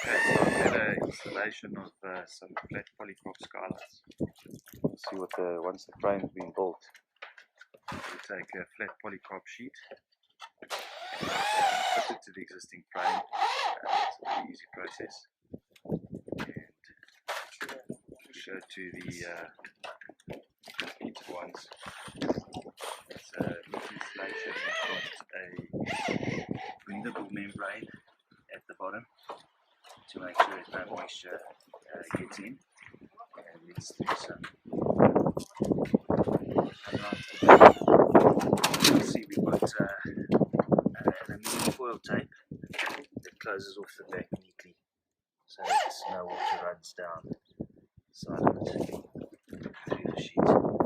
Okay, so I've got an installation of some flat polyprop skylights. See what once the frame's been built, we take a flat polyprop sheet, put it to the existing frame. It's a very easy process. And we go to the heated ones. It's a neat installation. We've got a breathable membrane at the bottom to make sure that no moisture gets in, and let's do some. You can see we've got aluminium foil tape that closes off the back neatly so that no water runs down the side of it through the sheet.